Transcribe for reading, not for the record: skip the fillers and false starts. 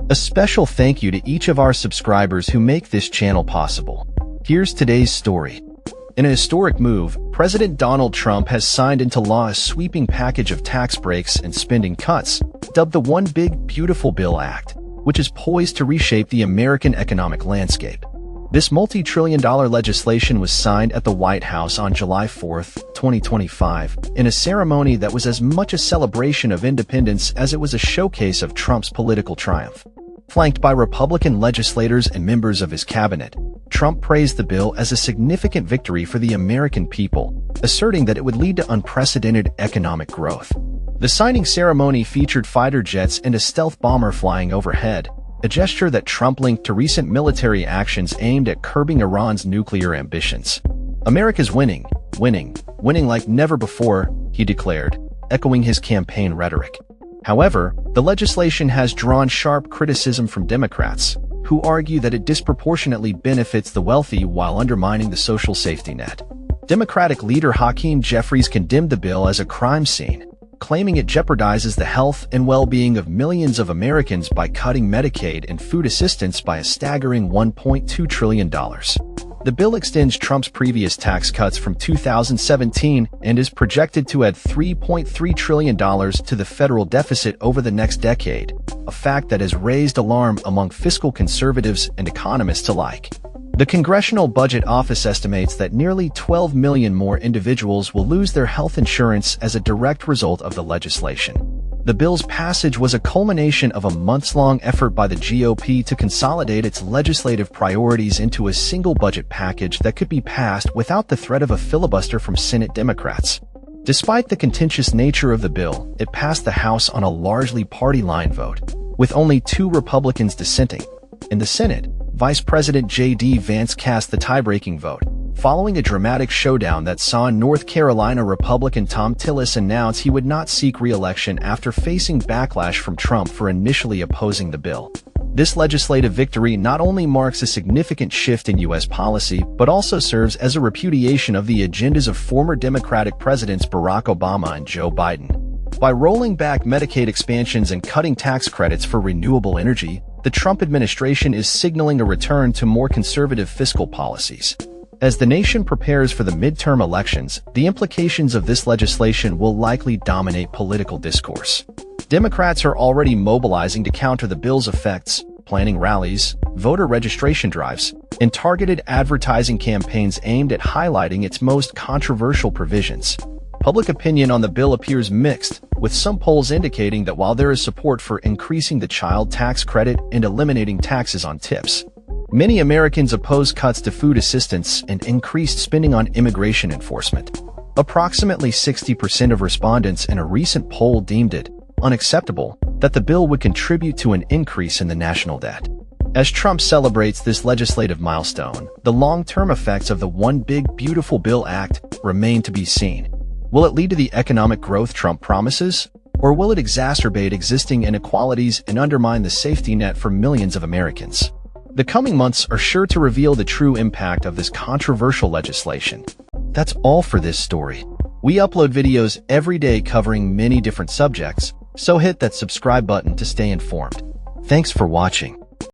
A special thank you to each of our subscribers who make this channel possible. Here's today's story. In a historic move, President Donald Trump has signed into law a sweeping package of tax breaks and spending cuts, dubbed the One Big Beautiful Bill Act, which is poised to reshape the American economic landscape. This multi-trillion-dollar legislation was signed at the White House on July 4, 2025, in a ceremony that was as much a celebration of independence as it was a showcase of Trump's political triumph. Flanked by Republican legislators and members of his cabinet, Trump praised the bill as a significant victory for the American people, asserting that it would lead to unprecedented economic growth. The signing ceremony featured fighter jets and a stealth bomber flying overhead, a gesture that Trump linked to recent military actions aimed at curbing Iran's nuclear ambitions. "America's winning, winning, winning like never before," he declared, echoing his campaign rhetoric. However, the legislation has drawn sharp criticism from Democrats, who argue that it disproportionately benefits the wealthy while undermining the social safety net. Democratic leader Hakeem Jeffries condemned the bill as a crime scene, claiming it jeopardizes the health and well-being of millions of Americans by cutting Medicaid and food assistance by a staggering $1.2 trillion. The bill extends Trump's previous tax cuts from 2017 and is projected to add $3.3 trillion to the federal deficit over the next decade, a fact that has raised alarm among fiscal conservatives and economists alike. The Congressional Budget Office estimates that nearly 12 million more individuals will lose their health insurance as a direct result of the legislation. The bill's passage was a culmination of a months-long effort by the GOP to consolidate its legislative priorities into a single budget package that could be passed without the threat of a filibuster from Senate Democrats. Despite the contentious nature of the bill, it passed the House on a largely party-line vote, with only 2 Republicans dissenting. In the Senate, Vice President J.D. Vance cast the tie-breaking vote, following a dramatic showdown that saw North Carolina Republican Thom Tillis announce he would not seek re-election after facing backlash from Trump for initially opposing the bill. This legislative victory not only marks a significant shift in U.S. policy, but also serves as a repudiation of the agendas of former Democratic presidents Barack Obama and Joe Biden. By rolling back Medicaid expansions and cutting tax credits for renewable energy, the Trump administration is signaling a return to more conservative fiscal policies. As the nation prepares for the midterm elections, the implications of this legislation will likely dominate political discourse. Democrats are already mobilizing to counter the bill's effects, planning rallies, voter registration drives, and targeted advertising campaigns aimed at highlighting its most controversial provisions. Public opinion on the bill appears mixed, with some polls indicating that while there is support for increasing the child tax credit and eliminating taxes on tips, many Americans oppose cuts to food assistance and increased spending on immigration enforcement. Approximately 60% of respondents in a recent poll deemed it unacceptable that the bill would contribute to an increase in the national debt. As Trump celebrates this legislative milestone, the long-term effects of the One Big Beautiful Bill Act remain to be seen. Will it lead to the economic growth Trump promises, or will it exacerbate existing inequalities and undermine the safety net for millions of Americans? The coming months are sure to reveal the true impact of this controversial legislation. That's all for this story. We upload videos every day covering many different subjects, so hit that subscribe button to stay informed. Thanks for watching.